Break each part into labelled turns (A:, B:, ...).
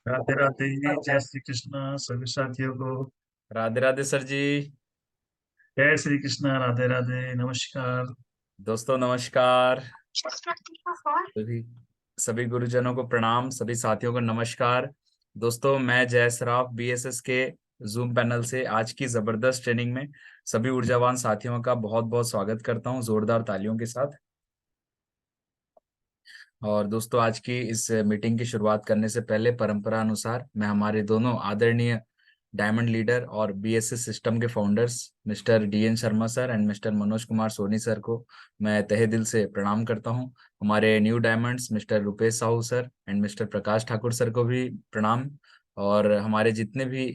A: राधे राधे। जय श्री कृष्ण सभी साथियों को।
B: राधे राधे सर जी।
A: जय श्री कृष्ण, राधे राधे, नमस्कार।
B: दोस्तों नमस्कार। सभी सभी गुरुजनों को प्रणाम, सभी साथियों को नमस्कार। दोस्तों मैं जय सराफ बीएसएस के जूम पैनल से आज की जबरदस्त ट्रेनिंग में सभी ऊर्जावान साथियों का बहुत बहुत स्वागत करता हूं जोरदार तालियों के साथ। और दोस्तों आज की इस मीटिंग की शुरुआत करने से पहले परंपरा अनुसार मैं हमारे दोनों आदरणीय डायमंड लीडर और बीएसएस सिस्टम के founders mister DN Sharma sir and mister Manoj Kumar Soni sir को मैं तहे दिल से प्रणाम करता हूं। हमारे new diamonds mister Rupesh Sahu sir and mister Prakash Thakur sir को भी प्रणाम। और हमारे जितने भी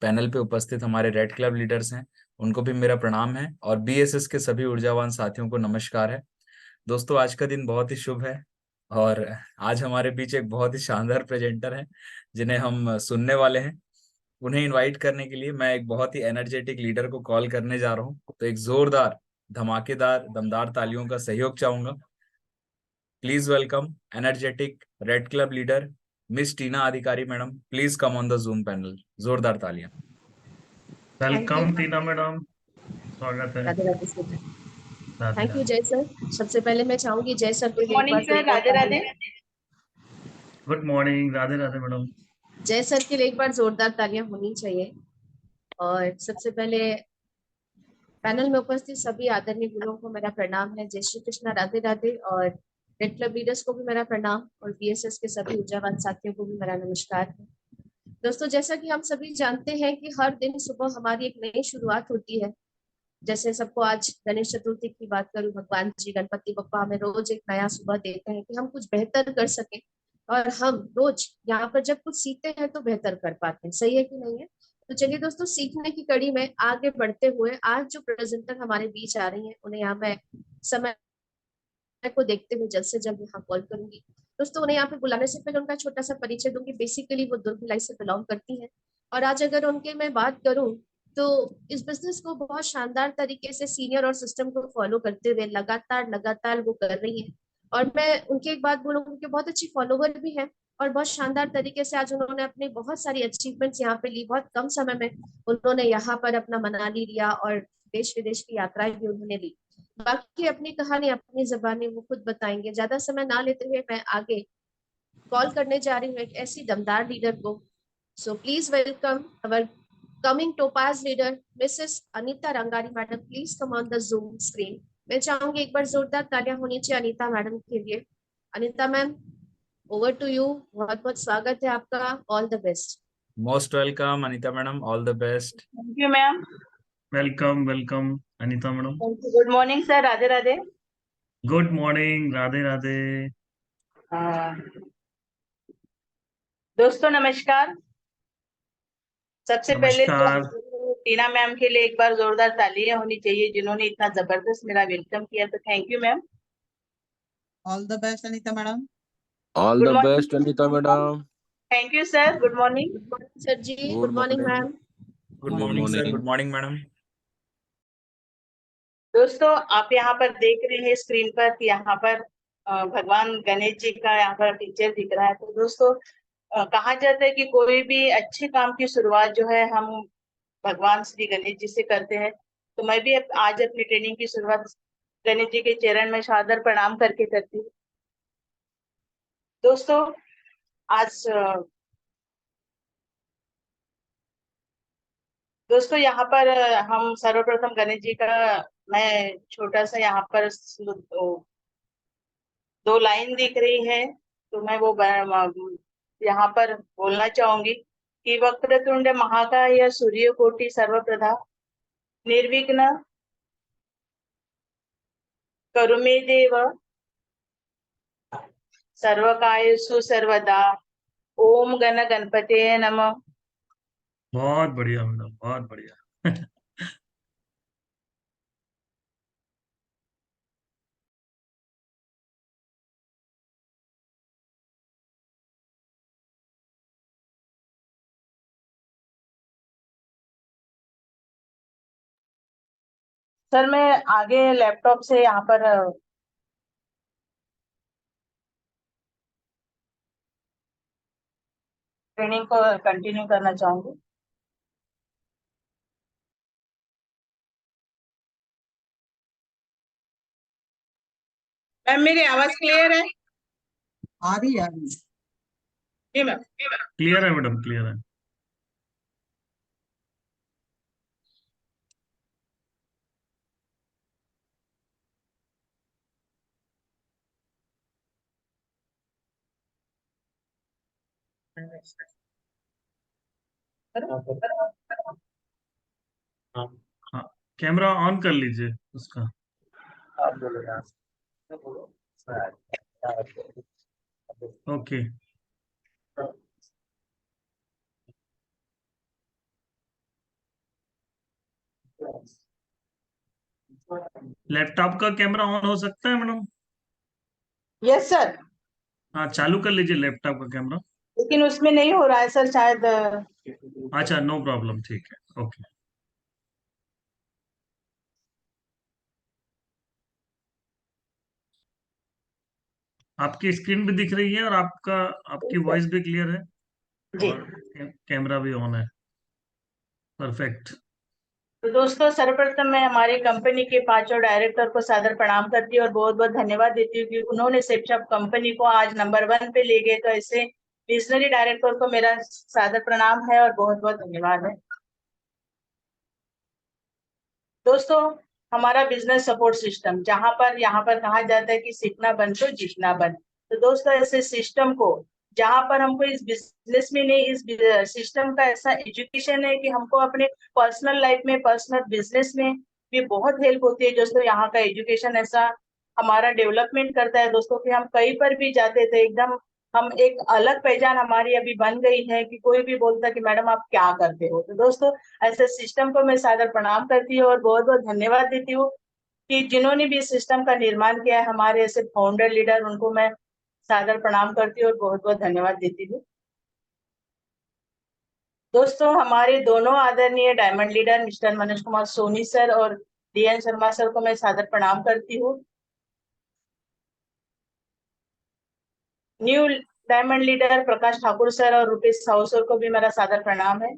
B: पैनल पे उपस्थित हमारे रेड क्लब लीडर्स हैं उनको भी मेरा प्रणाम है, और बीएसएस के सभी ऊर्जावान साथियों को नमस्कार है। दोस्तों आज का दिन बहुत ही शुभ है, और आज हमारे बीच एक बहुत ही शानदार प्रेजेंटर हैं जिन्हें हम सुनने वाले हैं। उन्हें इनवाइट करने के लिए मैं एक बहुत ही एनर्जेटिक लीडर को कॉल करने जा रहा हूं, तो एक जोरदार धमाकेदार दमदार तालियों का सहयोग चाहूंगा। Please welcome energetic red club leader miss Tina Adhikari madam. Please come on the Zoom panel. जोरदार तालियां।
C: Thank you.
A: Welcome Tina madam, स्वागत है।
C: Radhe Radhe sir.
A: Radhe
C: thank you
A: Radhe.
C: जय सर। सबसे पहले मैं चाहूंगी जय सर के
D: गुड
C: लिए एक
D: मॉर्निंग
C: बार
D: सर,
C: जोरदार
D: राधे राधे।
C: तालियां।
A: Good morning, Radhe Radhe madam.
C: जय सर के लिए एक बार जोरदार तालियां होनी चाहिए। और सबसे पहले पैनल में उपस्थित सभी आदरणीय गुरुओं को मेरा प्रणाम है। जय श्री कृष्णा, राधे राधे। और रेड क्लब लीडर्स को भी मेरा प्रणाम, और बीएसएस के सभी ऊर्जावान साथियों को भी मेरा नमस्कार है। दोस्तों जैसा कि हम सभी जानते हैं कि हर दिन सुबह हमारी एक नई शुरुआत होती है। जैसे सबको आज गणेश चतुर्थी की बात करूं, भगवान जी गणपति बप्पा हमें रोज एक नया सुबह देते हैं कि हम कुछ बेहतर कर सके। और हम रोज यहाँ पर जब कुछ सीखते हैं तो बेहतर कर पाते हैं। सही है कि नहीं है? तो चलिए दोस्तों, सीखने की कड़ी में आगे बढ़ते हुए आज जो प्रेजेंटर हमारे बीच आ रही हैं उन्हें यहाँ मैं समय को देखते हुए जल्द से जल्द यहाँ कॉल करूंगी। दोस्तों उन्हें यहाँ पे बुलाने से पहले उनका छोटा सा परिचय दूंगी। बेसिकली वो दुर्ग भिलाई से बिलोंग करती हैं। और आज अगर उनके मैं बात करूं तो इस बिजनेस को बहुत शानदार तरीके से सीनियर और सिस्टम को फॉलो करते हुए लगातार लगातार वो कर रही है। और मैं उनकी एक बात बोलूंगी कि बहुत अच्छी फॉलोवर भी है। और बहुत शानदार तरीके से आज उन्होंने अपनी बहुत सारी अचीवमेंट्स यहाँ पे ली। बहुत कम समय में उन्होंने यहाँ पर अपना मनाली लिया और देश विदेश की यात्राएं भी उन्होंने ली। बाकी अपनी कहानी अपनी जबानी वो खुद बताएंगे। ज्यादा समय ना लेते हुए मैं आगे कॉल करने जा रही हूँ एक ऐसी दमदार लीडर को। So please welcome our coming topaz leader Mrs Anita Rangari madam. Please come on the zoom screen. मैं चाहूंगी एक बार जोरदार तालियां होनी चाहिए अनीता मैडम के लिए। Anita ma'am, over to you. बहुत बहुत स्वागत है आपका। All the best.
B: Most welcome Anita madam, all the best.
D: Thank you ma'am.
A: Welcome welcome Anita madam.
D: Thank you. Good morning sir, Radhe Radhe.
A: Good morning, Radhe Radhe.
D: हाँ, दोस्तों नमस्कार। सबसे पहले तो
A: नमस्कार।
D: टीना मैम के लिए एक बार जोरदार तालियां होनी चाहिए जिन्होंने इतना जबरदस्त मेरा वेलकम किया। तो thank you ma'am.
E: All the best Anita madam.
F: All
D: good
F: the best Anita
D: morning.
F: Madam.
D: Thank you sir. Good morning.
C: Good morning sir ji.
F: Good
C: good morning
F: morning.
C: Ma'am.
B: Good
F: good
B: morning sir.
F: Morning.
B: Good morning madam.
D: दोस्तों आप यहाँ पर देख रहे हैं screen पर कि यहाँ पर भगवान गणेश जी का यहाँ पर पिक्चर दिख रहा है। तो दोस्तों कहा जाता है कि कोई भी अच्छे काम की शुरुआत जो है हम भगवान श्री गणेश जी से करते हैं। तो मैं भी आज अपनी ट्रेनिंग की शुरुआत गणेश जी के चरण में सादर प्रणाम करके करती हूँ। दोस्तों आज दोस्तों यहाँ पर हम सर्वप्रथम गणेश जी का मैं छोटा सा यहाँ पर दो लाइन दिख रही है तो मैं वो यहाँ पर बोलना चाहूंगी कि वक्रतुंड महाकाय सूर्यकोटि सर्वप्रभा निर्विघ्न करो मे देव सर्वकायेषु सर्वदा। ओम गण गणपते नमः।
A: बहुत बढ़िया मैडम, बहुत बढ़िया।
D: सर मैं आगे लैपटॉप से यहाँ पर ट्रेनिंग को कंटिन्यू करना चाहूंगी। मैम मेरी आवाज क्लियर है?
E: आ रही है, आ रही है।
D: जी मैम।
A: क्लियर है मैडम, क्लियर है। हाँ, कैमरा ऑन कर लीजिए उसका। ओके। लैपटॉप का कैमरा ऑन हो सकता है मैडम?
D: यस सर,
A: हाँ, चालू कर लीजिए लैपटॉप का कैमरा।
D: लेकिन उसमें नहीं हो रहा है सर शायद।
A: अच्छा, नो प्रॉब्लम, ठीक है, ओके। आपकी स्क्रीन भी दिख रही है और आपकी वॉइस भी क्लियर है
D: जी।
A: और कैमरा भी ऑन है। परफेक्ट।
D: तो दोस्तों, सर्वप्रथम मैं हमारी कंपनी के पांचों डायरेक्टर को सादर प्रणाम करती हूँ और बहुत बहुत धन्यवाद देती हूँ कि उन्होंने सेपशॉप कंपनी को आज नंबर 1 पे ले गए। तो ऐसे विजनरी डायरेक्टर को मेरा सादर प्रणाम है और बहुत बहुत धन्यवाद है। दोस्तों, हमारा बिजनेस सपोर्ट सिस्टम, जहां पर यहाँ पर कहा जाता है कि सीखना बन तो जीतना बन। तो दोस्तों, ऐसे सिस्टम को जहां पर हमको इस बिजनेस में नहीं, इस सिस्टम का ऐसा एजुकेशन है कि हमको अपने पर्सनल लाइफ में, पर्सनल बिजनेस में भी बहुत हेल्प होती है। दोस्तों, यहाँ का एजुकेशन ऐसा हमारा डेवलपमेंट करता है दोस्तों कि हम कहीं पर भी जाते थे एकदम हम एक अलग पहचान हमारी अभी बन गई है कि कोई भी बोलता कि मैडम आप क्या करते हो। तो दोस्तों, ऐसे सिस्टम को मैं सादर प्रणाम करती हूँ और बहुत बहुत धन्यवाद देती हूँ कि जिन्होंने भी इस सिस्टम का निर्माण किया है, हमारे ऐसे फाउंडर लीडर, उनको मैं सादर प्रणाम करती हूँ और बहुत बहुत धन्यवाद देती हूँ। दोस्तों, हमारे दोनों आदरणीय diamond leader mister Manoj Kumar Soni sir और डीएन शर्मा सर को मैं सादर प्रणाम करती हूँ। New diamond leader Prakash Thakur sir और रुपेश साहू सर को भी मेरा सादर प्रणाम है।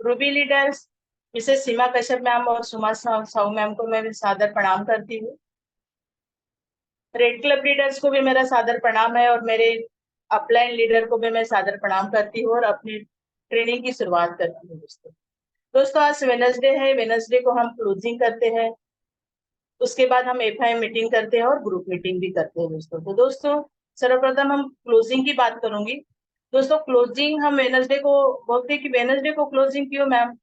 D: रूबी लीडर्स मिसेस सीमा कश्यप मैम और सुमा साहू मैम को मैं सादर प्रणाम करती हूँ। रेड क्लब लीडर्स को भी मेरा सादर प्रणाम है और मेरे अपलाइन लीडर को भी मैं सादर प्रणाम करती हूँ और अपनी ट्रेनिंग की शुरुआत करती हूँ। दोस्तों, आज वेडनेसडे है। वेडनेसडे को हम क्लोजिंग करते हैं, उसके बाद हम एफआईएम मीटिंग करते हैं और ग्रुप मीटिंग भी करते हैं दोस्तों। तो दोस्तों, सर्वप्रथम हम क्लोजिंग की बात करूंगी। दोस्तों, क्लोजिंग हम वेडनेसडे को बोलते हैं कि वेडनेसडे को क्लोजिंग क्यों मैम?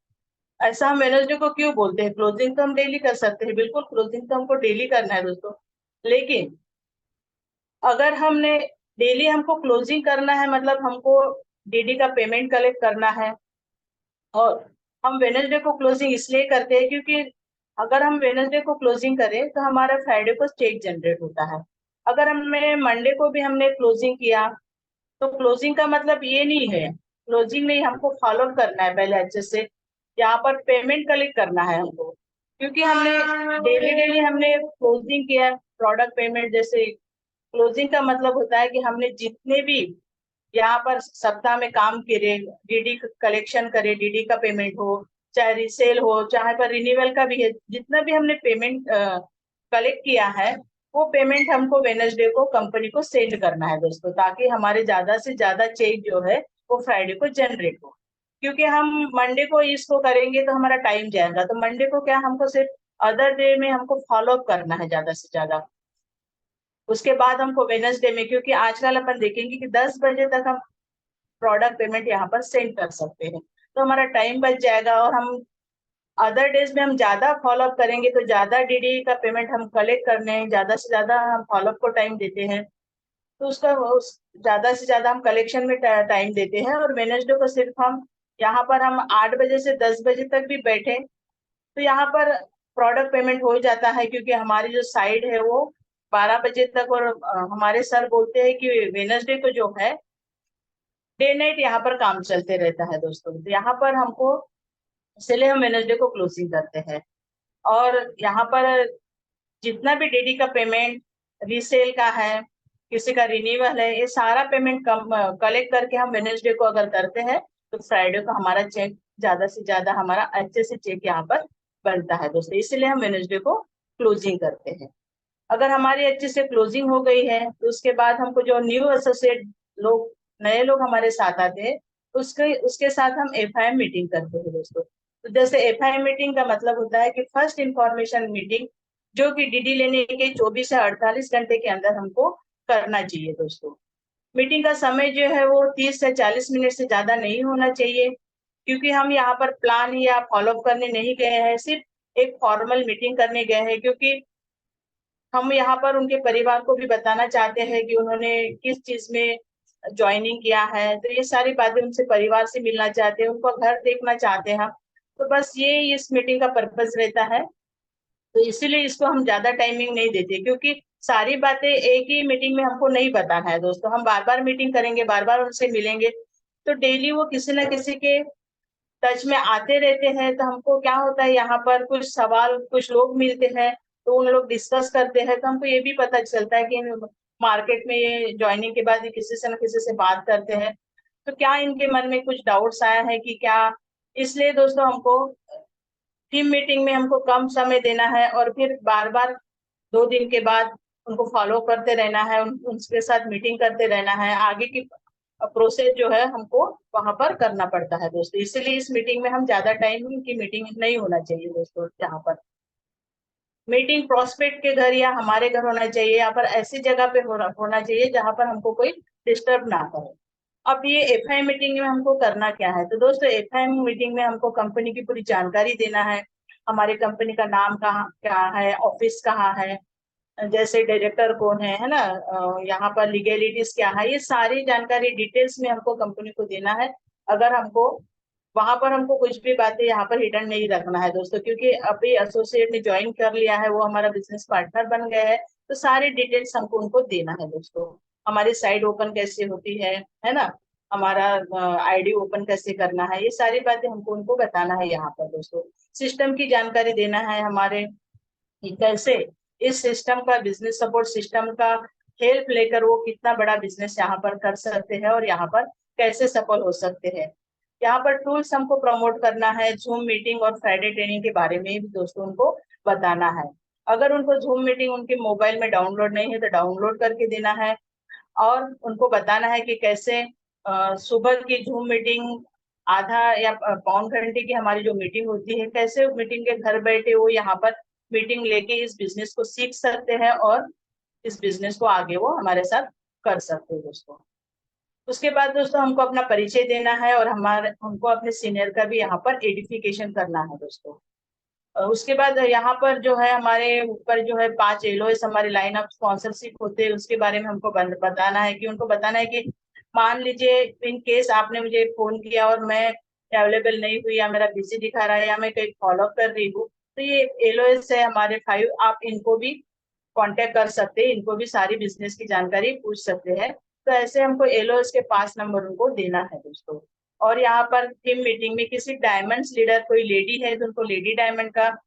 D: ऐसा हम वेडनेसडे को क्यों बोलते हैं? क्लोजिंग तो हम डेली कर सकते हैं, बिल्कुल क्लोजिंग तो हमको डेली करना है दोस्तों। लेकिन अगर हमने डेली हमको क्लोजिंग करना है, मतलब हमको डीडी का पेमेंट कलेक्ट करना है, और हम वेडनेसडे को क्लोजिंग इसलिए करते हैं क्योंकि अगर हम वेडनेसडे को क्लोजिंग करें तो हमारा फ्राइडे को चेक जनरेट होता है। अगर हमने मंडे को भी हमने क्लोजिंग किया तो क्लोजिंग का मतलब ये नहीं है, क्लोजिंग नहीं, हमको फॉलो करना है पहले अच्छे से। यहाँ पर पेमेंट कलेक्ट करना है हमको, क्योंकि हमने डेली डेली हमने क्लोजिंग किया, प्रोडक्ट पेमेंट जैसे। क्लोजिंग का मतलब होता है कि हमने जितने भी यहाँ पर सप्ताह में काम करे, डीडी कलेक्शन करे, डीडी का पेमेंट हो, चाहे रिसेल हो, चाहे पर रिन्यूअल का भी है, जितना भी हमने पेमेंट कलेक्ट किया है, वो पेमेंट हमको वेडनेसडे को कंपनी को सेंड करना है दोस्तों, ताकि हमारे ज्यादा से ज्यादा चेक जो है वो फ्राइडे को जनरेट हो। क्योंकि हम मंडे को इसको करेंगे तो हमारा टाइम जाएगा, तो मंडे को क्या हमको सिर्फ अदर डे में हमको फॉलो अप करना है ज्यादा से ज्यादा। उसके बाद हमको वेडनेसडे में, क्योंकि आजकल अपन देखेंगे कि 10 बजे तक हम प्रोडक्ट पेमेंट यहाँ पर सेंड कर सकते हैं, तो हमारा टाइम बच जाएगा और हम अदर डेज में हम ज्यादा फॉलो अप करेंगे तो ज्यादा डीडी का पेमेंट हम कलेक्ट करने हैं, ज्यादा से ज्यादा हम फॉलो अप को टाइम देते हैं, तो उसका ज्यादा से ज्यादा हम कलेक्शन में टाइम देते हैं। और वेडनेसडे को सिर्फ हम यहाँ पर हम 8 बजे से 10 बजे तक भी बैठे तो यहाँ पर प्रोडक्ट पेमेंट हो जाता है, क्योंकि हमारी जो साइड है वो 12 बजे तक, और हमारे सर बोलते हैं कि वेडनेसडे को जो है डे नाइट यहाँ पर काम चलते रहता है दोस्तों। तो यहाँ पर हमको, इसलिए हम वेडनेसडे को क्लोजिंग करते हैं। और यहाँ पर जितना भी डीडी का पेमेंट रीसेल का है, किसी का रिन्यूअल है, ये सारा पेमेंट कलेक्ट करके हम वेडनेसडे को अगर करते हैं तो फ्राइडे को हमारा चेक ज्यादा से ज्यादा हमारा अच्छे से चेक यहाँ पर बनता है दोस्तों। इसलिए हम वेडनेसडे को क्लोजिंग करते हैं। अगर हमारी अच्छे से क्लोजिंग हो गई है तो उसके बाद हमको जो न्यू एसोसिएट लोग, नए लोग हमारे साथ आते हैं, उसके उसके साथ हम एफआईएम मीटिंग करते हैं दोस्तों। तो जैसे एफआईएम मीटिंग का मतलब होता है कि फर्स्ट इंफॉर्मेशन मीटिंग, जो कि डीडी लेने के 24 से 48 घंटे के अंदर हमको करना चाहिए दोस्तों। मीटिंग का समय जो है वो 30 से 40 मिनट से ज्यादा नहीं होना चाहिए, क्योंकि हम यहाँ पर प्लान या फॉलोअप करने नहीं गए हैं, सिर्फ एक फॉर्मल मीटिंग करने गए हैं। क्योंकि हम यहाँ पर उनके परिवार को भी बताना चाहते हैं कि उन्होंने किस चीज में ज्वाइनिंग किया है, तो ये सारी बातें उनसे परिवार से मिलना चाहते हैं, उनको घर देखना चाहते हैं हम। तो बस ये इस मीटिंग का पर्पस रहता है। तो इसीलिए इसको हम ज्यादा टाइमिंग नहीं देते, क्योंकि सारी बातें एक ही मीटिंग में हमको नहीं बताना है दोस्तों। हम बार बार मीटिंग करेंगे, बार बार उनसे मिलेंगे, तो डेली वो किसी न किसी के टच में आते रहते हैं। तो हमको क्या होता है, यहाँ पर कुछ सवाल, कुछ लोग मिलते हैं तो उन लोग डिस्कस करते हैं, तो हमको ये भी पता चलता है कि मार्केट में ये ज्वाइनिंग के बाद ये किसी से न किसी से बात करते हैं, तो क्या इनके मन में कुछ डाउट्स आया है कि क्या। इसलिए दोस्तों हमको टीम मीटिंग में हमको कम समय देना है और फिर बार बार 2 दिन के बाद उनको फॉलो करते रहना है, उनके साथ मीटिंग करते रहना है। आगे की प्रोसेस जो है हमको वहां पर करना पड़ता है दोस्तों। इसीलिए इस मीटिंग में हम ज्यादा टाइम की मीटिंग नहीं होना चाहिए दोस्तों। यहाँ पर मीटिंग प्रोस्पेक्ट के घर या हमारे घर होना चाहिए, यहाँ पर ऐसी जगह पे होना चाहिए जहाँ पर हमको कोई डिस्टर्ब ना करे। अब ये एफआईएम मीटिंग में हमको करना क्या है, तो दोस्तों एफआईएम मीटिंग में हमको कंपनी की पूरी जानकारी देना है। हमारी कंपनी का नाम कहाँ क्या है, ऑफिस कहाँ है, जैसे डायरेक्टर कौन है ना, यहाँ पर लीगलिटीज क्या है, ये सारी जानकारी डिटेल्स में हमको कंपनी को देना है। अगर हमको वहां पर हमको कुछ भी बातें यहाँ पर हिडन नहीं रखना है दोस्तों, क्योंकि अभी एसोसिएट ने ज्वाइन कर लिया है, वो हमारा बिजनेस पार्टनर बन गया है, तो सारी डिटेल्स हमको उनको देना है दोस्तों। हमारी साइट ओपन कैसे होती है ना, हमारा आईडी ओपन कैसे करना है, ये सारी बातें हमको उनको बताना है यहाँ पर दोस्तों। सिस्टम की जानकारी देना है हमारे, कि कैसे इस सिस्टम का, बिजनेस सपोर्ट सिस्टम का हेल्प लेकर वो कितना बड़ा बिजनेस यहाँ पर कर सकते हैं और यहाँ पर कैसे सफल हो सकते हैं। यहाँ पर टूल्स हमको प्रमोट करना है, जूम मीटिंग और फ्राइडे ट्रेनिंग के बारे में भी दोस्तों उनको बताना है। अगर उनको जूम मीटिंग उनके मोबाइल में डाउनलोड नहीं है तो डाउनलोड करके देना है, और उनको बताना है कि कैसे सुबह की जूम मीटिंग, आधा या पौन घंटे की हमारी जो मीटिंग होती है, कैसे मीटिंग के घर बैठे वो यहाँ पर मीटिंग लेके इस बिजनेस को सीख सकते हैं और इस बिजनेस को आगे वो हमारे साथ कर सकते हैं दोस्तों। उसके बाद दोस्तों हमको अपना परिचय देना है और हमारे उनको अपने सीनियर का भी यहाँ पर एडिफिकेशन करना है दोस्तों। उसके बाद यहाँ पर जो है हमारे ऊपर जो है 5 एलओएस हमारे लाइन ऑफ स्पॉन्सरशिप होते हैं, उसके बारे में हमको बताना है। कि उनको बताना है कि मान लीजिए इन केस आपने मुझे फोन किया और मैं अवेलेबल नहीं हुई, या मेरा बिजी दिखा रहा है, या मैं कहीं फॉलो कर रही हूँ, तो ये एलओएस है हमारे 5, आप इनको भी कांटेक्ट कर सकते हैं, इनको भी सारी बिजनेस की जानकारी पूछ सकते हैं। तो ऐसे हमको एलओएस के 5 नंबर उनको देना है दोस्तों। और यहाँ पर टीम मीटिंग में किसी डायमंड्स लीडर कोई लेडी है तो उनको लेडी डायमंड का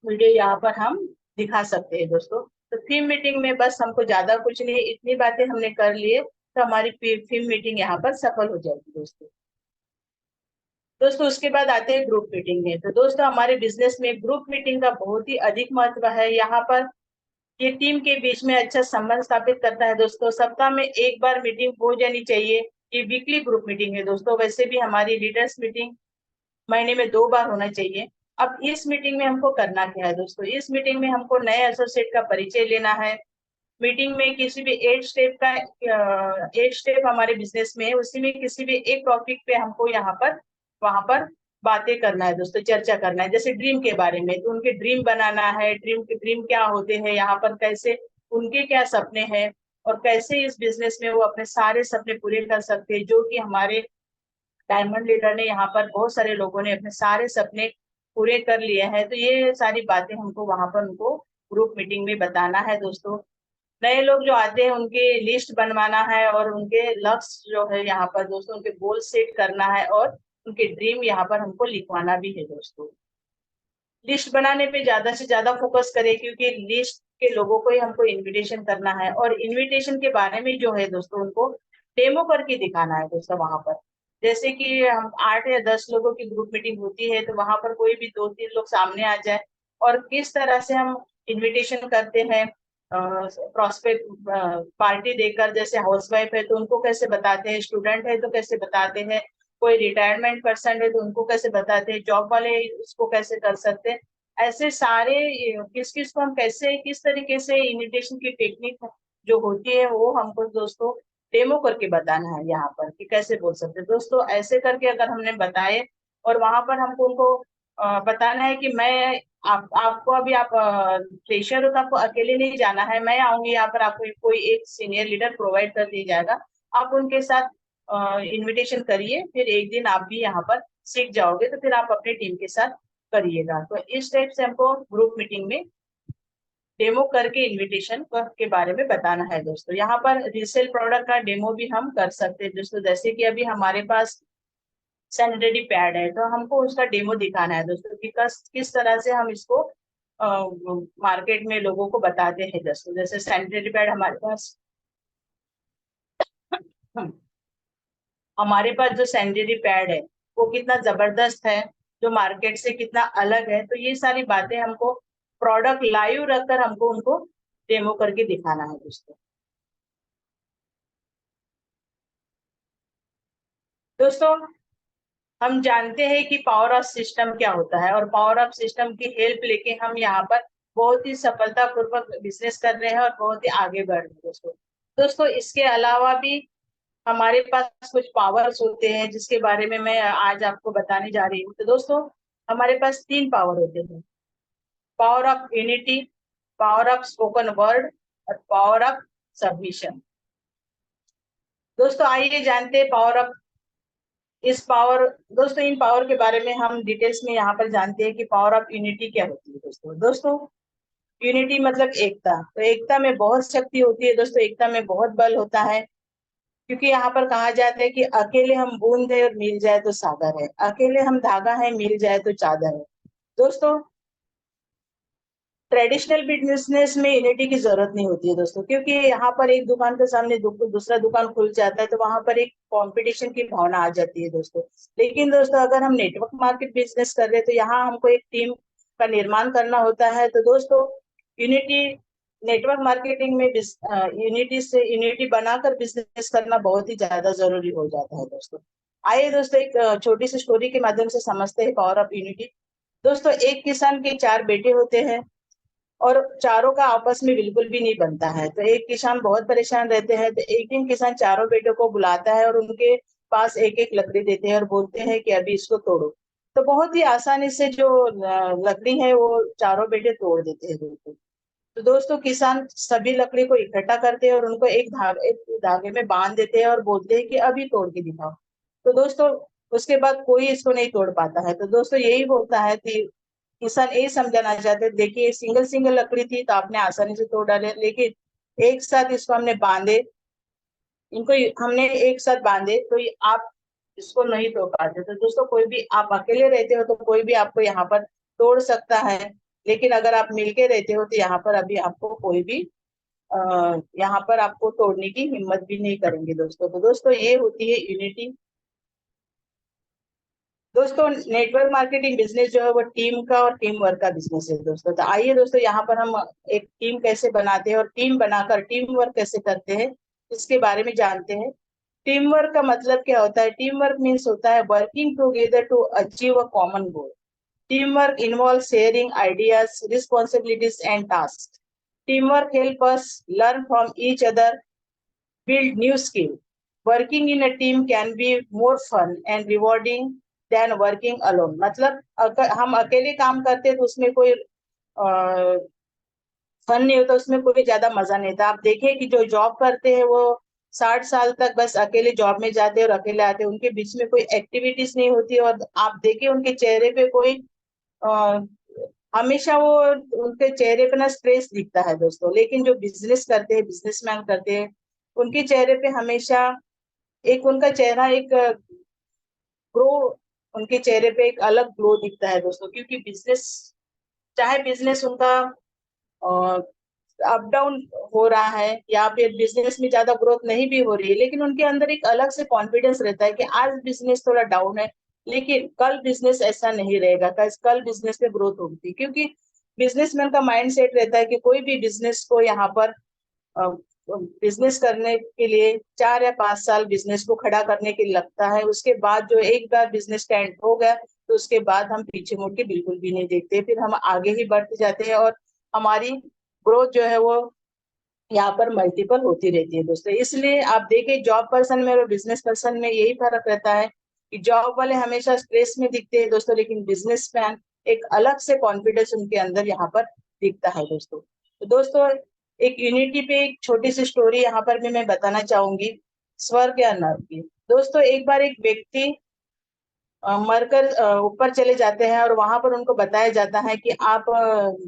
D: वीडियो यहाँ पर हम दिखा सकते हैं दोस्तों। तो थीम मीटिंग में बस हमको ज्यादा कुछ नहीं, इतनी बातें हमने कर लिए तो हमारी थीम मीटिंग यहाँ पर सफल हो जाएगी दोस्तों। दोस्तों उसके बाद आते हैं ग्रुप मीटिंग में। तो दोस्तों हमारे बिजनेस में ग्रुप मीटिंग का बहुत ही अधिक महत्व है। यहाँ पर ये टीम के बीच में अच्छा संबंध स्थापित करता है दोस्तों। सप्ताह में एक बार मीटिंग हो जानी चाहिए, ये वीकली ग्रुप मीटिंग है दोस्तों। वैसे भी हमारी लीडर्स मीटिंग महीने में 2 बार होना चाहिए। अब इस मीटिंग में हमको करना क्या है दोस्तों, इस मीटिंग में हमको नए एसोसिएट का परिचय लेना है। मीटिंग में किसी भी 8 स्टेप हमारे बिजनेस में है, उसी में किसी भी एक टॉपिक पे हमको यहाँ पर वहां पर बातें करना है दोस्तों, चर्चा करना है। जैसे ड्रीम के बारे में, तो उनके ड्रीम बनाना है, ड्रीम क्या होते हैं, यहाँ पर कैसे उनके क्या सपने हैं, और कैसे इस बिजनेस में वो अपने सारे सपने पूरे कर सकते हैं। जो कि हमारे डायमंड लीडर ने यहाँ पर बहुत सारे लोगों ने अपने सारे सपने पूरे कर लिए हैं। तो ये सारी बातें हमको वहां पर उनको ग्रुप मीटिंग में बताना है दोस्तों। नए लोग जो आते हैं उनके लिस्ट बनवाना है, और उनके लक्ष्य जो है यहाँ पर दोस्तों, उनके गोल सेट करना है, और उनके ड्रीम यहाँ पर हमको लिखवाना भी है दोस्तों। लिस्ट बनाने पे ज्यादा से ज्यादा फोकस करें, क्योंकि लिस्ट के लोगों को ही हमको इनविटेशन करना है, और इनविटेशन के बारे में जो है दोस्तों उनको डेमो करके दिखाना है दोस्तों वहां पर। जैसे कि हम 8 या 10 लोगों की ग्रुप मीटिंग होती है, तो वहां पर कोई भी 2-3 लोग सामने आ जाए, और किस तरह से हम इनविटेशन करते हैं प्रोस्पेक्ट पार्टी देकर। जैसे हाउसवाइफ है तो उनको कैसे बताते हैं, स्टूडेंट है तो कैसे बताते हैं, कोई रिटायरमेंट पर्सन है तो उनको कैसे बताते हैं, जॉब वाले उसको कैसे कर सकते हैं। ऐसे सारे किस किस को हम कैसे किस तरीके से इनविटेशन की टेक्निक जो होती है वो हमको दोस्तों डेमो करके बताना है यहाँ पर कि कैसे बोल सकते हैं दोस्तों। ऐसे करके अगर हमने बताए और वहां पर हमको उनको बताना है कि मैं आपको अभी आप फ्रेशर हो तो आपको अकेले नहीं जाना है, मैं आऊंगी यहाँ पर, आपको कोई एक सीनियर लीडर प्रोवाइड कर दिया जाएगा, आप उनके साथ इनविटेशन करिए, फिर एक दिन आप भी यहाँ पर सीख जाओगे तो फिर आप अपनी टीम के साथ करिएगा। तो इस टाइप से हमको ग्रुप मीटिंग में डेमो करके इनविटेशन के बारे में बताना है दोस्तों। यहाँ पर रीसेल प्रोडक्ट का डेमो भी हम कर सकते हैं दोस्तों। जैसे कि अभी हमारे पास सैनिटरी पैड है तो हमको उसका डेमो दिखाना है दोस्तों कि किस तरह से हम इसको मार्केट में लोगों को बताते हैं दोस्तों। जैसे सैनिटरी पैड हमारे पास जो सैनिटरी पैड है वो कितना जबरदस्त है, जो मार्केट से कितना अलग है, तो ये सारी बातें हमको प्रोडक्ट लाइव रखकर हमको उनको डेमो करके दिखाना है दोस्तों। दोस्तों हम जानते हैं कि पावर ऑफ सिस्टम क्या होता है, और पावर ऑफ सिस्टम की हेल्प लेके हम यहाँ पर बहुत ही सफलतापूर्वक बिजनेस कर रहे हैं और बहुत ही आगे बढ़ रहे हैं दोस्तों। दोस्तों इसके अलावा भी हमारे पास कुछ पावर्स होते हैं जिसके बारे में मैं आज आपको बताने जा रही हूँ। तो दोस्तों हमारे पास 3 पावर होते हैं, power of unity, power of spoken word और पावर ऑफ सबमिशन। दोस्तों आइए जानते हैं पावर ऑफ इस पावर दोस्तों इन पावर के बारे में हम डिटेल्स में यहाँ पर जानते हैं कि पावर ऑफ यूनिटी क्या होती है दोस्तों। दोस्तों यूनिटी मतलब एकता, तो एकता में बहुत शक्ति होती है दोस्तों, एकता में बहुत बल होता है। क्योंकि यहाँ पर कहा जाता है कि अकेले हम बूंद है और मिल जाए तो सागर है, अकेले हम धागा है मिल जाए तो चादर है। दोस्तों ट्रेडिशनल बिजनेस में यूनिटी की जरूरत नहीं होती है दोस्तों, क्योंकि यहाँ पर एक दुकान के सामने दूसरा दुकान खुल जाता है तो वहां पर एक कंपटीशन की भावना आ जाती है दोस्तों। लेकिन दोस्तों अगर हम नेटवर्क मार्केट बिजनेस कर रहे हैं तो यहाँ हमको एक टीम का निर्माण करना होता है। तो दोस्तों यूनिटी नेटवर्क मार्केटिंग में यूनिटी बनाकर बिजनेस करना बहुत ही ज्यादा जरूरी हो जाता है दोस्तों। आइए दोस्तों एक छोटी सी स्टोरी के माध्यम से समझते हैं पावर ऑफ यूनिटी। दोस्तों एक किसान के 4 बेटे होते हैं और चारों का आपस में बिल्कुल भी नहीं बनता है। तो एक किसान बहुत परेशान रहते हैं, तो एक दिन किसान चारों बेटों को बुलाता है और उनके पास एक एक लकड़ी देते हैं और बोलते हैं कि अभी इसको तोड़ो। तो बहुत ही आसानी से जो लकड़ी है वो चारों बेटे तोड़ देते हैं बिल्कुल। तो दोस्तों किसान सभी लकड़ी को इकट्ठा करते हैं और उनको एक धागे में बांध देते हैं और बोलते हैं कि अभी तोड़ के दिखाओ। तो दोस्तों उसके बाद कोई इसको नहीं तोड़ पाता है। तो दोस्तों यही होता है कि किसान यही समझाना चाहते हैं, देखिए सिंगल सिंगल लकड़ी थी तो आपने आसानी से तोड़ डाले, लेकिन एक साथ इसको हमने बांधे, इनको हमने एक साथ बांधे तो आप इसको नहीं तोड़ पाते। तो दोस्तों कोई भी आप अकेले रहते हो तो कोई भी आपको यहाँ पर तोड़ सकता है, लेकिन अगर आप मिलके रहते हो तो यहाँ पर अभी आपको कोई भी यहाँ पर आपको तोड़ने की हिम्मत भी नहीं करेंगे दोस्तों। तो दोस्तों ये होती है यूनिटी। दोस्तों नेटवर्क मार्केटिंग बिजनेस जो है वो टीम का और टीम वर्क का बिजनेस है दोस्तों। तो आइए दोस्तों यहाँ पर हम एक टीम कैसे बनाते हैं और टीम बनाकर टीम वर्क कैसे करते हैं इसके बारे में जानते हैं। टीम वर्क का मतलब क्या होता है? टीम वर्क मीन्स होता है working together to achieve a common goal. Team work involve sharing ideas, responsibilities and task. Team work help us learn from each other, build new skill. Working in a team can be more fun and rewarding than working alone. मतलब अगर हम अकेले काम करते हैं तो उसमें कोई फन नहीं होता, उसमें कोई ज्यादा मजा नहीं था। आप देखें कि जो जॉब करते हैं वो 60 साल तक बस अकेले जॉब में जाते हैं और अकेले आते हैं, उनके बीच में कोई एक्टिविटीज नहीं होती और आप देखें उनके चेहरे पे कोई आ, हमेशा वो उनके चेहरे पे ना स्ट्रेस दिखता है दोस्तों। लेकिन जो बिजनेस करते हैं, बिजनेसमैन करते हैं, उनके चेहरे पे हमेशा एक उनका चेहरा एक ग्रो, उनके चेहरे पे एक अलग ग्लो दिखता है दोस्तों। क्योंकि बिजनेस चाहे बिजनेस उनका अप डाउन हो रहा है या फिर बिजनेस में ज्यादा ग्रोथ नहीं भी हो रही है, लेकिन उनके अंदर एक अलग से कॉन्फिडेंस रहता है कि आज बिजनेस थोड़ा डाउन है, लेकिन कल बिजनेस ऐसा नहीं रहेगा, कल बिजनेस में ग्रोथ होगी। क्योंकि बिजनेसमैन का माइंड सेट रहता है कि कोई भी बिजनेस को यहाँ पर बिजनेस करने के लिए 4 या 5 साल बिजनेस को खड़ा करने के लिए लगता है। उसके बाद जो एक बार बिजनेस स्टैंड हो गया तो उसके बाद हम पीछे मुड़ के बिल्कुल भी नहीं देखते, फिर हम आगे ही बढ़ते जाते हैं और हमारी ग्रोथ जो है वो यहाँ पर मल्टीपल होती रहती है दोस्तों। इसलिए आप देखिए जॉब पर्सन में और बिजनेस पर्सन में यही फर्क रहता है कि जॉब वाले हमेशा स्ट्रेस में दिखते हैं दोस्तों, लेकिन बिजनेसमैन एक अलग से कॉन्फिडेंस उनके अंदर यहाँ पर दिखता है दोस्तों। तो दोस्तों एक यूनिटी पे एक छोटी सी स्टोरी यहाँ पर भी मैं बताना चाहूंगी, स्वर्ग या नर्क की। दोस्तों एक बार एक व्यक्ति मरकर ऊपर चले जाते हैं और वहां पर उनको बताया जाता है कि आप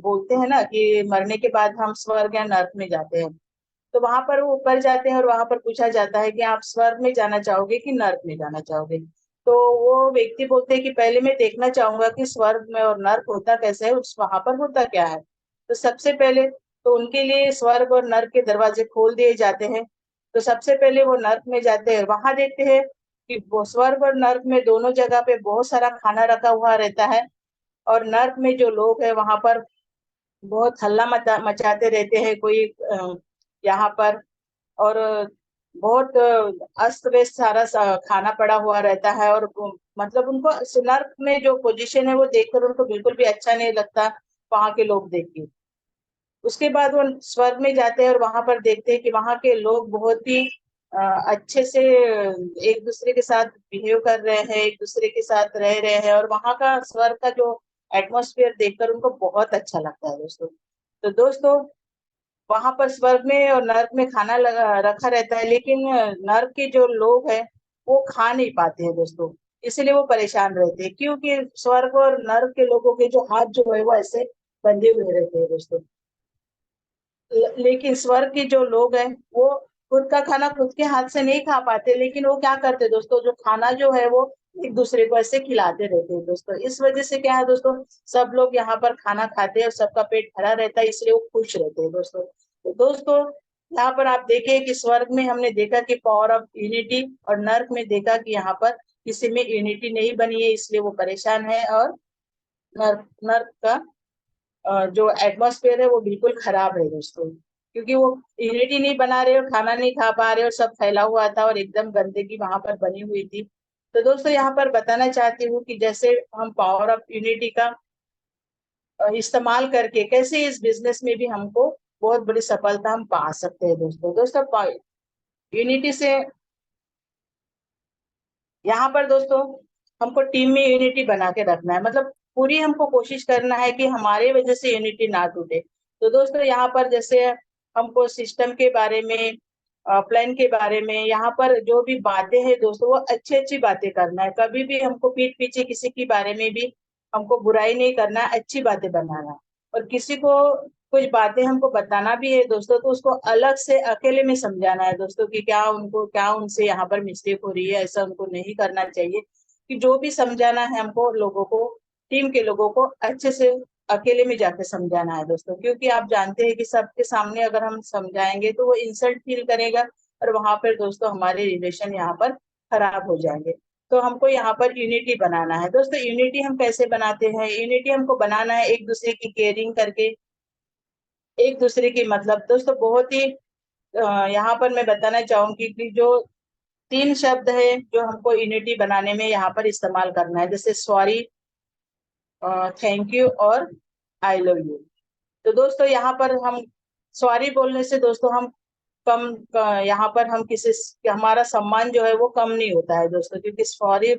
D: बोलते हैं ना कि मरने के बाद हम स्वर्ग या नर्क में जाते हैं। तो वहां पर वो ऊपर जाते हैं और वहां पर पूछा जाता है कि आप स्वर्ग में जाना चाहोगे कि नर्क में जाना चाहोगे। तो वो व्यक्ति बोलते हैं कि पहले मैं देखना चाहूंगा कि स्वर्ग में और नर्क होता कैसे है, उस वहां पर होता क्या है। तो सबसे पहले तो उनके लिए स्वर्ग और नर्क के दरवाजे खोल दिए जाते हैं। तो सबसे पहले वो नर्क में जाते हैं, वहां देखते हैं कि वो स्वर्ग और नर्क में दोनों जगह पे बहुत सारा खाना रखा हुआ रहता है। और नर्क में जो लोग हैं वहां पर बहुत हल्ला मचाते रहते हैं, कोई यहाँ पर, और बहुत अस्त व्यस्त सारा खाना पड़ा हुआ रहता है। और मतलब उनको नर्क में जो पोजीशन है वो देखकर उनको बिल्कुल भी अच्छा नहीं लगता वहां के लोग देख के। उसके बाद वो स्वर्ग में जाते हैं और वहां पर देखते हैं कि वहां के लोग बहुत ही अच्छे से एक दूसरे के साथ बिहेव कर रहे हैं, एक दूसरे के साथ रह रहे हैं, और वहां का स्वर्ग का जो एटमॉस्फेयर देखकर उनको बहुत अच्छा लगता है दोस्तों। तो दोस्तों वहां पर स्वर्ग में और नर्क में खाना रखा रहता है, लेकिन नर्क के जो लोग हैं वो खा नहीं पाते हैं दोस्तों। इसलिए वो परेशान रहते हैं, क्योंकि स्वर्ग और नर्क के लोगों के जो हाथ जो है वो ऐसे बंधे हुए रहते हैं दोस्तों। लेकिन स्वर्ग के जो लोग हैं वो खुद का खाना खुद के हाथ से नहीं खा पाते, लेकिन वो क्या करते दोस्तों, जो खाना जो है वो एक दूसरे को ऐसे खिलाते रहते हैं दोस्तों। इस वजह से क्या है दोस्तों, सब लोग यहाँ पर खाना खाते हैं और सबका पेट भरा रहता है, इसलिए वो खुश रहते हैं दोस्तों। तो दोस्तों यहाँ पर आप देखें कि स्वर्ग में हमने देखा कि पावर ऑफ यूनिटी, और नर्क में देखा कि यहाँ पर किसी में यूनिटी नहीं बनी है, इसलिए वो परेशान है। और नर्क नर्क का जो एटमॉस्फेयर है वो बिल्कुल खराब है दोस्तों, क्योंकि वो यूनिटी नहीं बना रहे और खाना नहीं खा पा रहे और सब फैला हुआ था और एकदम गंदगी वहां पर बनी हुई थी। तो दोस्तों यहाँ पर बताना चाहती हूँ कि जैसे हम पावर ऑफ यूनिटी का इस्तेमाल करके कैसे इस बिजनेस में भी हमको बहुत बड़ी सफलता हम पा सकते हैं दोस्तों। दोस्तों यूनिटी से यहाँ पर दोस्तों हमको टीम में यूनिटी बना के रखना है, मतलब पूरी हमको कोशिश करना है कि हमारे वजह से यूनिटी ना टूटे। तो दोस्तों यहाँ पर जैसे हमको सिस्टम के बारे में, प्लान के बारे में, यहाँ पर जो भी बातें हैं दोस्तों वो अच्छी अच्छी बातें करना है। कभी भी हमको पीठ पीछे किसी के बारे में भी हमको बुराई नहीं करना है, अच्छी बातें बनाना है। और किसी को कुछ बातें हमको बताना भी है दोस्तों तो उसको अलग से अकेले में समझाना है दोस्तों कि क्या उनसे यहाँ पर मिस्टेक हो रही है, ऐसा उनको नहीं करना चाहिए। कि जो भी समझाना है हमको लोगों को, टीम के लोगों को अच्छे से अकेले में जाके समझाना है दोस्तों, क्योंकि आप जानते हैं कि सबके सामने अगर हम समझाएंगे तो वो इंसल्ट फील करेगा और वहां पर दोस्तों हमारे रिलेशन यहाँ पर खराब हो जाएंगे। तो हमको यहाँ पर यूनिटी बनाना है दोस्तों। यूनिटी हम कैसे बनाते हैं, यूनिटी हमको बनाना है एक दूसरे की केयरिंग करके, एक दूसरे की, मतलब दोस्तों बहुत ही यहाँ पर मैं बताना चाहूंगी कि जो 3 शब्द है जो हमको यूनिटी बनाने में यहाँ पर इस्तेमाल करना है, जैसे सॉरी, थैंक यू और आई लव यू। तो दोस्तों यहाँ पर हम सॉरी बोलने से दोस्तों हम यहाँ पर हम हमारा सम्मान जो है वो कम नहीं होता है दोस्तों, क्योंकि सॉरी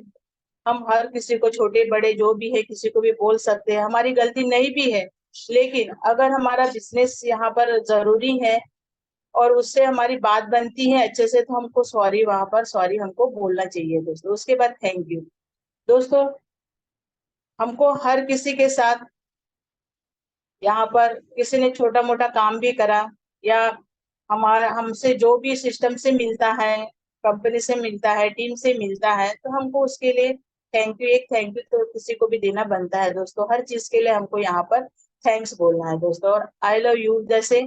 D: हम हर किसी को, छोटे बड़े जो भी है, किसी को भी बोल सकते हैं, हमारी गलती नहीं भी है। लेकिन अगर हमारा बिजनेस यहाँ पर जरूरी है और उससे हमारी बात बनती है अच्छे से, तो हमको सॉरी, वहां पर सॉरी हमको बोलना चाहिए दोस्तों। उसके बाद थैंक यू। दोस्तों हमको हर किसी के साथ यहाँ पर किसी ने छोटा मोटा काम भी करा या हमारा हमसे जो भी सिस्टम से मिलता है, कंपनी से मिलता है, टीम से मिलता है, तो हमको उसके लिए थैंक यू, एक थैंक यू तो किसी को भी देना बनता है दोस्तों। हर चीज के लिए हमको यहाँ पर थैंक्स बोलना है दोस्तों। और आई लव यू जैसे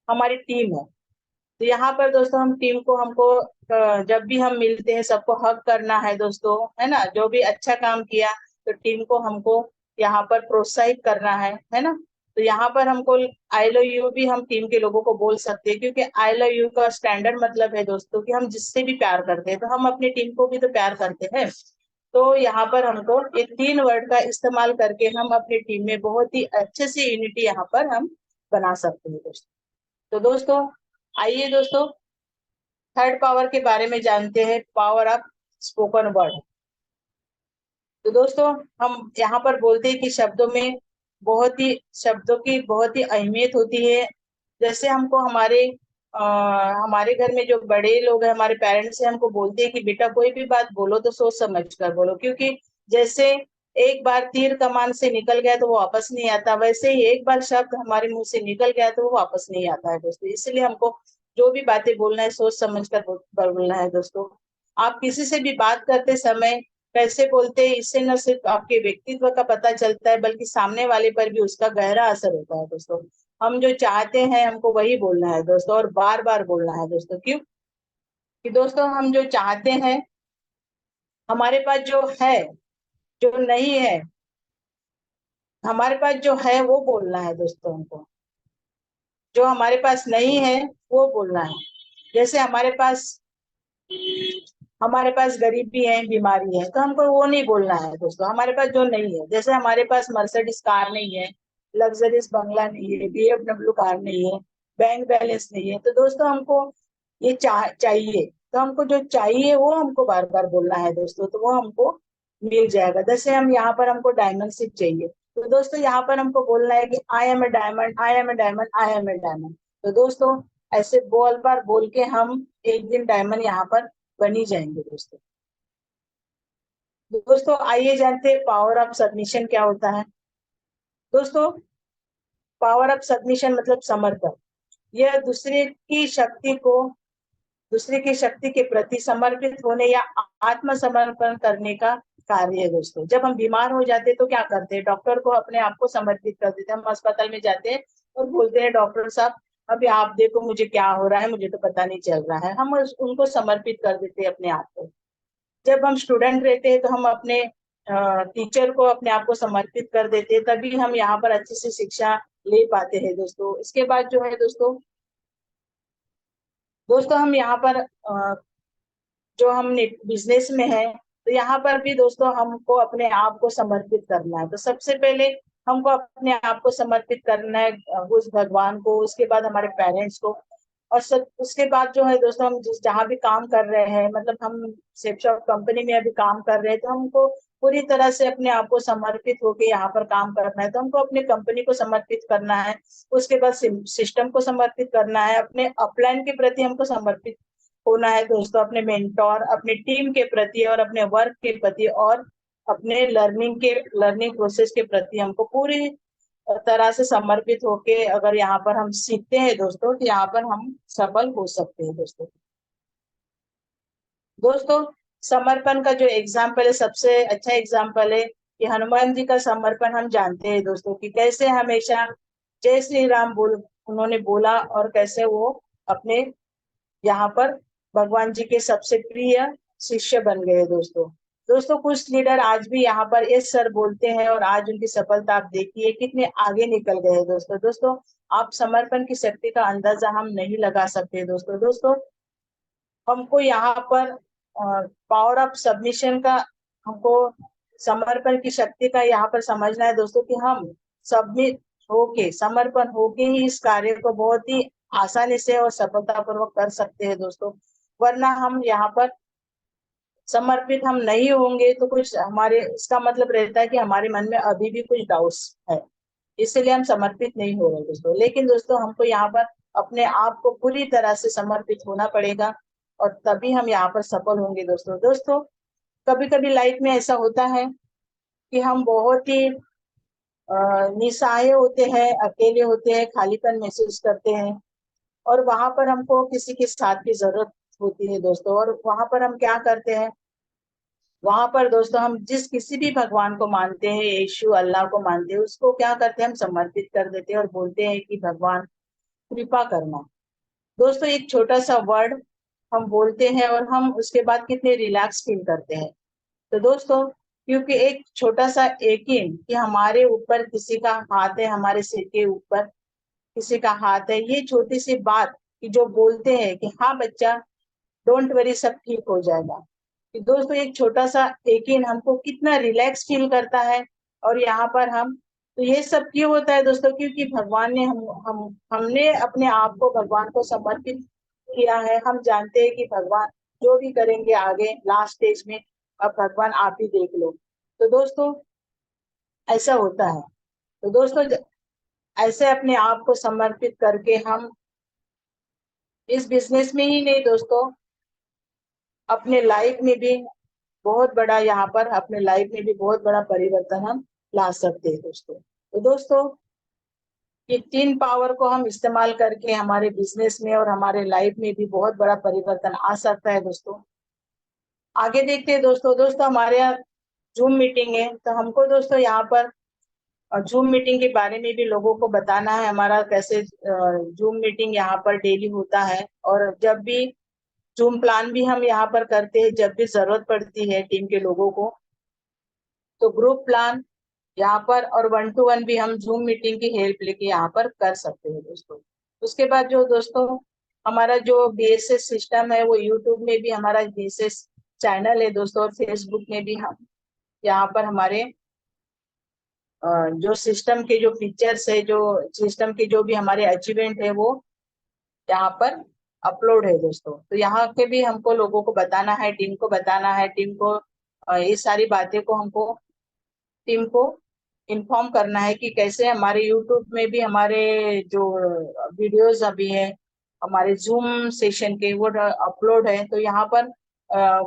D: हमारी टीम है। तो यहाँ पर दोस्तों हम टीम को हमको जब भी हम मिलते हैं सबको हग करना है दोस्तों, है ना। जो भी अच्छा काम किया तो टीम को हमको यहाँ पर प्रोत्साहित करना है ना। तो यहाँ पर हमको आई लव यू भी हम टीम के लोगों को बोल सकते हैं, क्योंकि आई लव यू का स्टैंडर्ड मतलब है दोस्तों कि हम जिससे भी प्यार करते हैं तो हम अपनी टीम को भी तो प्यार करते हैं। तो यहाँ पर हमको ये 3 वर्ड का इस्तेमाल करके हम अपनी टीम में बहुत ही अच्छे से यूनिटी यहाँ पर हम बना सकते हैं दोस्तों। तो दोस्तों आइए दोस्तों थर्ड पावर के बारे में जानते हैं, पावर ऑफ स्पोकन वर्ड। तो दोस्तों हम यहाँ पर बोलते हैं कि शब्दों की बहुत ही अहमियत होती है। जैसे हमको हमारे घर में जो बड़े लोग हैं, हमारे पेरेंट्स हैं, हमको बोलते हैं कि बेटा कोई भी बात बोलो तो सोच समझ कर बोलो, क्योंकि जैसे एक बार तीर कमान से निकल गया तो वो वापस नहीं आता, वैसे ही एक बार शब्द हमारे मुंह से निकल गया तो वो वापस नहीं आता है दोस्तों। इसलिए हमको जो भी बातें बोलना है सोच समझ कर बोलना है दोस्तों। आप किसी से भी बात करते समय कैसे बोलते हैं, इससे न सिर्फ आपके व्यक्तित्व का पता चलता है बल्कि सामने वाले पर भी उसका गहरा असर होता है दोस्तों। हम जो चाहते हैं हमको वही बोलना है दोस्तों, और बार बार बोलना है दोस्तों। क्यों कि दोस्तों हम जो चाहते हैं, हमारे पास जो है, जो नहीं है, हमारे पास जो है वो बोलना है दोस्तों हमको। जो हमारे पास नहीं है वो बोलना है। जैसे हमारे पास गरीबी है, बीमारी है, तो हमको वो नहीं बोलना है दोस्तों। हमारे पास जो नहीं है, जैसे हमारे पास मर्सिडीज कार नहीं है, लग्जरियस बंगला नहीं है, BMW कार नहीं है, बैंक बैलेंस नहीं है, तो दोस्तों हमको ये चाहिए। तो हमको जो चाहिए वो हमको बार बार बोलना है दोस्तों, तो वो हमको मिल जाएगा। जैसे हम यहाँ पर हमको डायमंड शिप चाहिए, तो दोस्तों यहाँ पर हमको बोलना है कि I am a diamond, I am a diamond, I am a diamond. तो दोस्तों ऐसे बार बोल के हम एक दिन डायमंड यहाँ पर बनी जाएंगे दोस्तों। दोस्तों आइए जानते हैं पावर ऑफ सबमिशन क्या होता है। दोस्तों पावर ऑफ सबमिशन मतलब समर्पण। यह दूसरे की शक्ति के प्रति समर्पित होने या आत्मसमर्पण करने का कार्य है दोस्तों। जब हम बीमार हो जाते हैं तो क्या करते हैं, डॉक्टर को अपने आप को समर्पित कर देते हैं। हम अस्पताल में जाते हैं और बोलते हैं डॉक्टर साहब अभी आप देखो मुझे क्या हो रहा है, मुझे तो पता नहीं चल रहा है। हम उनको समर्पित कर देते हैं अपने आप को। जब हम स्टूडेंट रहते हैं तो हम अपने टीचर को अपने आप को समर्पित कर देते हैं, तभी हम यहाँ पर अच्छे से शिक्षा ले पाते हैं दोस्तों। इसके बाद जो है दोस्तों हम यहाँ पर जो हम बिजनेस में है, तो यहाँ पर भी दोस्तों हमको अपने आप को समर्पित करना है। तो सबसे पहले हमको अपने आप को समर्पित करना है उस भगवान को, उसके बाद हमारे पेरेंट्स को, और उसके बाद जो है दोस्तों हम जहाँ भी काम कर रहे हैं, मतलब हम सेफ शॉप कंपनी में अभी काम कर रहे हैं, तो हमको पूरी तरह से अपने आप को समर्पित होके यहाँ पर काम करना है। तो हमको अपने कंपनी को समर्पित करना है, उसके बाद सिस्टम को समर्पित करना है, अपने अपलाइन के प्रति हमको समर्पित होना है दोस्तों, अपने मेंटोर, अपने टीम के प्रति और अपने वर्क के प्रति और अपने लर्निंग प्रोसेस के प्रति हमको पूरी तरह से समर्पित होके अगर यहाँ पर हम सीखते हैं दोस्तों, तो यहाँ पर हम सफल हो सकते हैं दोस्तों। दोस्तों समर्पण का जो एग्जाम्पल है, सबसे अच्छा एग्जाम्पल है कि हनुमान जी का समर्पण हम जानते हैं दोस्तों, कि कैसे हमेशा जय श्री राम उन्होंने बोला और कैसे वो अपने यहाँ पर भगवान जी के सबसे प्रिय शिष्य बन गए दोस्तों कुछ लीडर आज भी यहाँ पर यस सर बोलते हैं और आज उनकी सफलता आप देखिए कितने आगे निकल गए दोस्तों आप समर्पण की शक्ति का अंदाजा हम नहीं लगा सकते दोस्तों हमको यहाँ पर पावर ऑफ सबमिशन का, हमको समर्पण की शक्ति का यहाँ पर समझना है दोस्तों, कि हम समर्पण होके ही इस कार्य को बहुत ही आसानी से और सफलतापूर्वक कर सकते हैं दोस्तों। वरना हम यहाँ पर समर्पित हम नहीं होंगे तो कुछ इसका मतलब रहता है कि हमारे मन में अभी भी कुछ डाउट्स है, इसलिए हम समर्पित नहीं हो रहे दोस्तों। लेकिन दोस्तों हमको यहाँ पर अपने आप को पूरी तरह से समर्पित होना पड़ेगा और तभी हम यहाँ पर सफल होंगे दोस्तों कभी कभी लाइफ में ऐसा होता है कि हम बहुत ही निस्सहाय होते हैं, अकेले होते हैं, खालीपन महसूस करते हैं और वहां पर हमको किसी के साथ की जरूरत होती है दोस्तों। और वहां पर हम क्या करते हैं, वहां पर दोस्तों हम किसी भी भगवान को मानते हैं, यीशु अल्लाह को मानते हैं, उसको क्या करते हैं हम समर्पित कर देते हैं और बोलते हैं कि भगवान कृपा करना। दोस्तों एक छोटा सा वर्ड हम बोलते हैं और हम उसके बाद कितने रिलैक्स फील करते हैं। तो दोस्तों क्योंकि एक छोटा सा यकीन कि हमारे ऊपर किसी का हाथ है, हमारे सिर के ऊपर किसी का हाथ है, ये छोटी सी बात कि जो बोलते हैं कि हाँ बच्चा डोंट वरी सब ठीक हो जाएगा, कि दोस्तों एक छोटा सा यकीन हमको कितना रिलैक्स फील करता है। और यहाँ पर हम तो ये सब क्यों होता है दोस्तों, क्योंकि भगवान ने हमने अपने आप को भगवान को समर्पित किया है। हम जानते हैं कि भगवान जो भी करेंगे आगे लास्ट स्टेज में, अब भगवान आप ही देख लो। तो दोस्तों ऐसा होता है। तो दोस्तों ऐसे अपने आप को समर्पित करके हम इस बिजनेस में ही नहीं दोस्तों, अपने लाइफ में भी बहुत बड़ा, यहाँ पर अपने लाइफ में भी बहुत बड़ा परिवर्तन हम ला सकते हैं दोस्तों। तो दोस्तों ये 3 पावर को हम इस्तेमाल करके हमारे बिजनेस में और हमारे लाइफ में भी बहुत बड़ा परिवर्तन आ सकता है दोस्तों। आगे देखते हैं दोस्तों। दोस्तों हमारे यहाँ जूम मीटिंग है, तो हमको दोस्तों यहाँ पर जूम मीटिंग के बारे में भी लोगों को बताना है, हमारा कैसे जूम मीटिंग यहाँ पर डेली होता है। और जब भी जूम प्लान भी हम यहाँ पर करते हैं, जब भी जरूरत पड़ती है टीम के लोगों को, तो ग्रुप प्लान यहाँ पर और 1 to 1 भी हम जूम मीटिंग की हेल्प लेके यहाँ पर कर सकते हैं दोस्तों। उसके बाद जो दोस्तों हमारा जो बीएसएस सिस्टम है, वो यूट्यूब में भी हमारा बीएसएस चैनल है दोस्तों, और फेसबुक में भी हम यहाँ पर हमारे जो सिस्टम के जो फीचर्स है, जो सिस्टम के जो भी हमारे अचीवमेंट है, वो यहाँ पर अपलोड है दोस्तों। तो यहाँ के भी हमको लोगों को बताना है, टीम को बताना है, टीम को ये सारी बातें को हमको टीम को इन्फॉर्म करना है कि कैसे हमारे यूट्यूब में भी हमारे जो वीडियोस अभी है हमारे जूम सेशन के, वो अपलोड है। तो यहाँ पर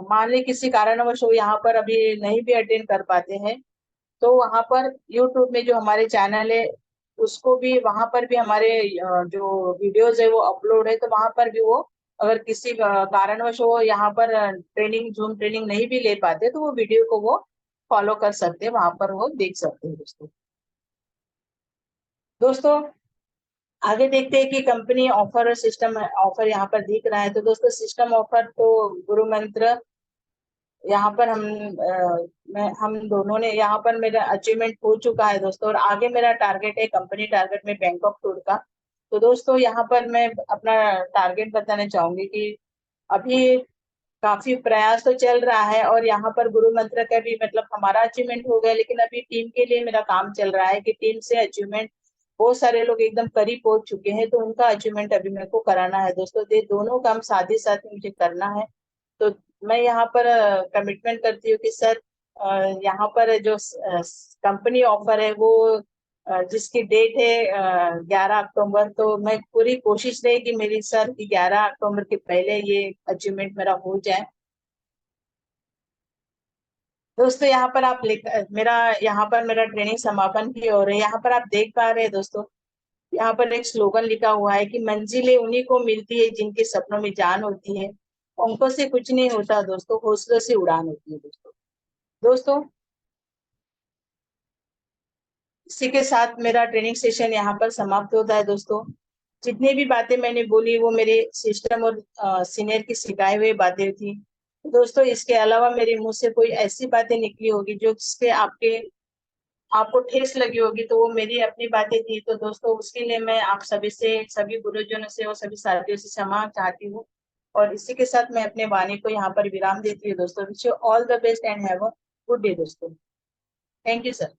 D: मान ली किसी कारणवश वो यहाँ पर अभी नहीं भी अटेंड कर पाते हैं, तो वहां पर यूट्यूब में जो हमारे चैनल है उसको भी, वहां पर भी हमारे जो वीडियोस है वो अपलोड है। तो वहां पर भी वो अगर किसी कारणवश वो यहाँ पर ट्रेनिंग जूम ट्रेनिंग नहीं भी ले पाते, तो वो वीडियो को वो फॉलो कर सकते हैं, वहां पर वो देख सकते हैं दोस्तों। दोस्तों आगे देखते हैं कि कंपनी ऑफर और सिस्टम ऑफर यहाँ पर दिख रहा है। तो दोस्तों सिस्टम ऑफर तो गुरु मंत्र यहाँ पर हम दोनों ने यहाँ पर मेरा अचीवमेंट हो चुका है दोस्तों, और आगे मेरा टारगेट है कंपनी टारगेट में बैंकॉक टूर का। तो दोस्तों यहाँ पर मैं अपना टारगेट बताना चाहूंगी कि अभी काफी प्रयास तो चल रहा है, और यहाँ पर गुरु मंत्र का भी मतलब हमारा अचीवमेंट हो गया, लेकिन अभी टीम के लिए मेरा काम चल रहा है कि टीम से अचीवमेंट बहुत सारे लोग एकदम करीब पहुंच चुके हैं, तो उनका अचीवमेंट अभी मेरे को कराना है दोस्तों। ये दोनों काम साथ ही साथ मुझे करना है। तो मैं यहाँ पर कमिटमेंट करती हूँ कि सर यहाँ पर जो कंपनी ऑफर है वो जिसकी डेट है 11 अक्टूबर, तो मैं पूरी कोशिश रहेगी मेरी सर कि 11 अक्टूबर के पहले ये अचीवमेंट मेरा हो जाए दोस्तों। यहाँ पर आप मेरा यहाँ पर मेरा ट्रेनिंग समापन की ओर है। यहाँ पर आप देख पा रहे हैं दोस्तों, यहाँ पर एक स्लोगन लिखा हुआ है कि मंजिलें उन्हीं को मिलती है जिनके सपनों में जान होती है, पंखों से कुछ नहीं होता दोस्तों, हौसलों से उड़ान होती है दोस्तों। दोस्तों इसी के साथ मेरा ट्रेनिंग सेशन यहाँ पर समाप्त होता है दोस्तों। जितनी भी बातें मैंने बोली वो मेरे सिस्टम और सीनियर की सिखाई हुई बातें थी दोस्तों। इसके अलावा मेरे मुंह से कोई ऐसी बातें निकली होगी जो जिससे आपको ठेस लगी होगी, तो वो मेरी अपनी बातें थी। तो दोस्तों उसके लिए मैं आप सभी से, सभी गुरुजनों से और सभी साथियों से क्षमा चाहती हूँ। और इसी के साथ मैं अपने वाणी को यहाँ पर विराम देती हूँ दोस्तों। Wish you all the best and have a good day दोस्तों। Thank you sir.